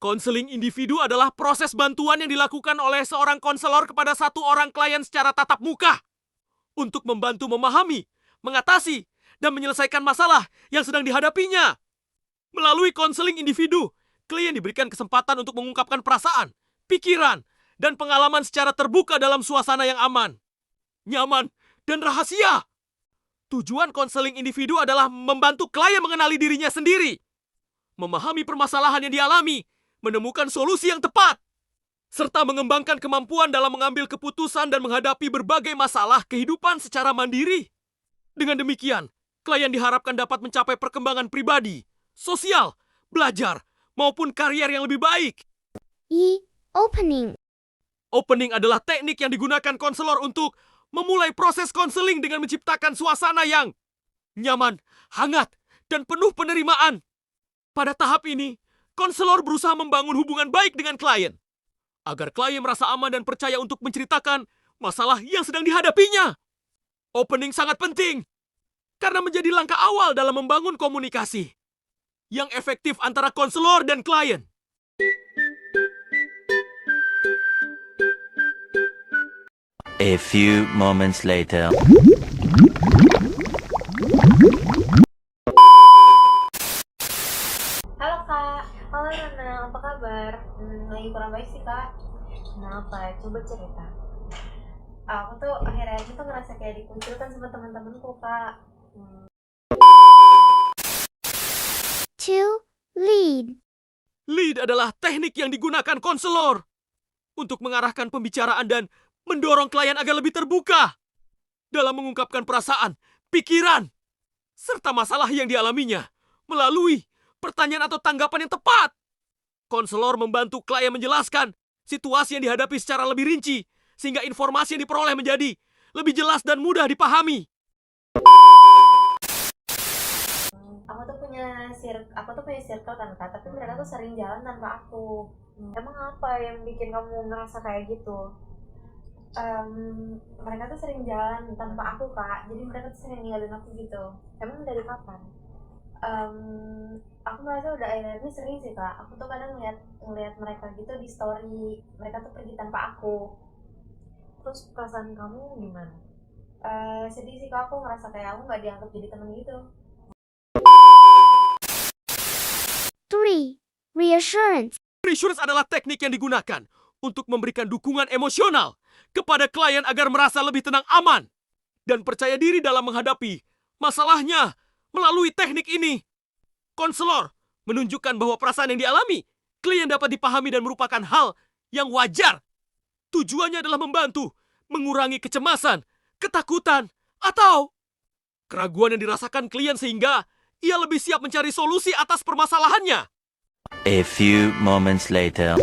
Konseling individu adalah proses bantuan yang dilakukan oleh seorang konselor kepada satu orang klien secara tatap muka untuk membantu memahami, mengatasi, dan menyelesaikan masalah yang sedang dihadapinya. Melalui konseling individu, klien diberikan kesempatan untuk mengungkapkan perasaan, pikiran, dan pengalaman secara terbuka dalam suasana yang aman, nyaman, dan rahasia. Tujuan konseling individu adalah membantu klien mengenali dirinya sendiri, memahami permasalahan yang dialami, menemukan solusi yang tepat, serta mengembangkan kemampuan dalam mengambil keputusan dan menghadapi berbagai masalah kehidupan secara mandiri. Dengan demikian, klien diharapkan dapat mencapai perkembangan pribadi, sosial, belajar, maupun karier yang lebih baik. Opening. Opening adalah teknik yang digunakan konselor untuk memulai proses konseling dengan menciptakan suasana yang nyaman, hangat, dan penuh penerimaan. Pada tahap ini, konselor berusaha membangun hubungan baik dengan klien, agar klien merasa aman dan percaya untuk menceritakan masalah yang sedang dihadapinya. Opening sangat penting, karena menjadi langkah awal dalam membangun komunikasi yang efektif antara konselor dan klien. A few moments later. Halo Kak, halo Nana, apa kabar? Lagi kurang baik sih Kak. Kenapa? Coba cerita. Aku tuh akhir-akhir ini tuh ngerasa kayak dikucilkan sama teman-temanku Kak. 2. Lead. Lead adalah teknik yang digunakan konselor untuk mengarahkan pembicaraan dan mendorong klien agar lebih terbuka dalam mengungkapkan perasaan, pikiran, serta masalah yang dialaminya melalui pertanyaan atau tanggapan yang tepat. Konselor membantu klien menjelaskan situasi yang dihadapi secara lebih rinci, sehingga informasi yang diperoleh menjadi lebih jelas dan mudah dipahami. Aku tuh punya circle kan Kak, tapi mereka tuh sering jalan tanpa aku. Emang apa yang bikin kamu ngerasa kayak gitu? Mereka tuh sering jalan tanpa aku Kak, jadi mereka tuh sering ninggalin aku gitu. Emang dari kapan? Aku merasa udah akhir-akhir ini sering sih Kak. Aku tuh kadang ngeliat mereka gitu di story, mereka tuh pergi tanpa aku. Terus perasaan kamu gimana? Sedih sih Kak, aku ngerasa kayak aku nggak dianggap jadi temen gitu. 3. Reassurance. Reassurance adalah teknik yang digunakan untuk memberikan dukungan emosional kepada klien agar merasa lebih tenang, aman, dan percaya diri dalam menghadapi masalahnya. Melalui teknik ini, konselor menunjukkan bahwa perasaan yang dialami klien dapat dipahami dan merupakan hal yang wajar. Tujuannya adalah membantu mengurangi kecemasan, ketakutan, atau keraguan yang dirasakan klien sehingga ia lebih siap mencari solusi atas permasalahannya. A few moments later.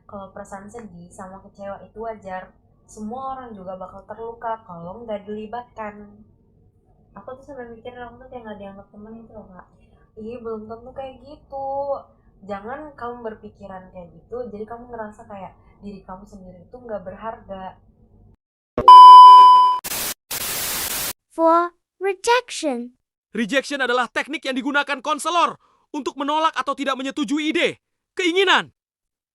Kalau perasaan sedih sama kecewa itu wajar. Semua orang juga bakal terluka kalau nggak dilibatkan. Aku tuh sampai mikir aku tuh kayak nggak dianggap temen itu loh Kak. Ih, belum tentu kayak gitu. Jangan kamu berpikiran kayak gitu, jadi kamu ngerasa kayak diri kamu sendiri itu nggak berharga. 4. Rejection. Rejection adalah teknik yang digunakan konselor untuk menolak atau tidak menyetujui ide, keinginan,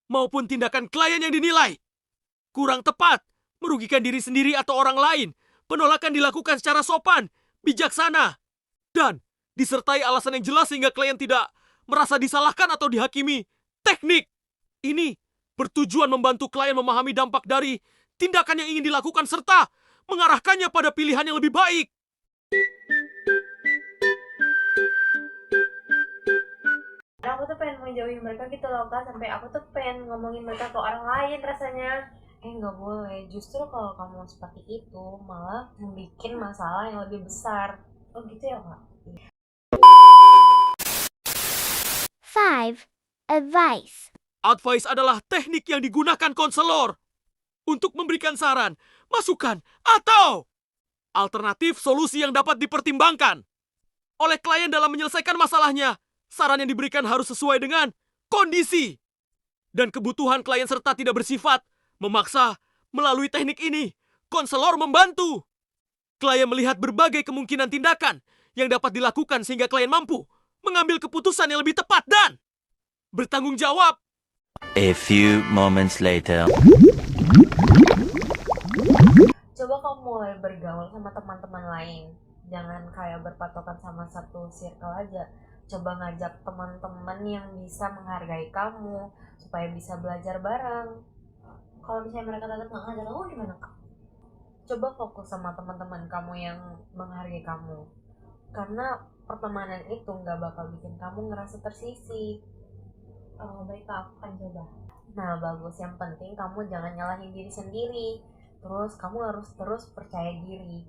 maupun tindakan klien yang dinilai kurang tepat, merugikan diri sendiri atau orang lain. Penolakan dilakukan secara sopan, bijaksana, dan disertai alasan yang jelas sehingga klien tidak merasa disalahkan atau dihakimi. Teknik ini bertujuan membantu klien memahami dampak dari tindakan yang ingin dilakukan serta mengarahkannya pada pilihan yang lebih baik. Aku tuh pengen menjauhi mereka gitu loh Kak, sampai aku tuh pengen ngomongin mereka ke orang lain rasanya. Nggak boleh, justru kalau kamu seperti itu malah membuat masalah yang lebih besar. Oh gitu ya Kak? 5. Advice. Advice adalah teknik yang digunakan konselor untuk memberikan saran, masukan, atau alternatif solusi yang dapat dipertimbangkan oleh klien dalam menyelesaikan masalahnya. Saran yang diberikan harus sesuai dengan kondisi dan kebutuhan klien serta tidak bersifat memaksa. Melalui teknik ini, konselor membantu klien melihat berbagai kemungkinan tindakan yang dapat dilakukan sehingga klien mampu mengambil keputusan yang lebih tepat dan bertanggung jawab. A few moments later. Coba kamu mulai bergaul sama teman-teman lain. Jangan kayak berpatokan sama satu circle aja. Coba ngajak teman-teman yang bisa menghargai kamu supaya bisa belajar bareng. Kalau misalnya mereka tetap nggak ngajak kamu, gimana kak? Coba fokus sama teman-teman kamu yang menghargai kamu. Karena pertemanan itu nggak bakal bikin kamu ngerasa tersisih. Baik kak, aku akan coba. Nah bagus, yang penting kamu jangan nyalahin diri sendiri. Terus kamu harus terus percaya diri.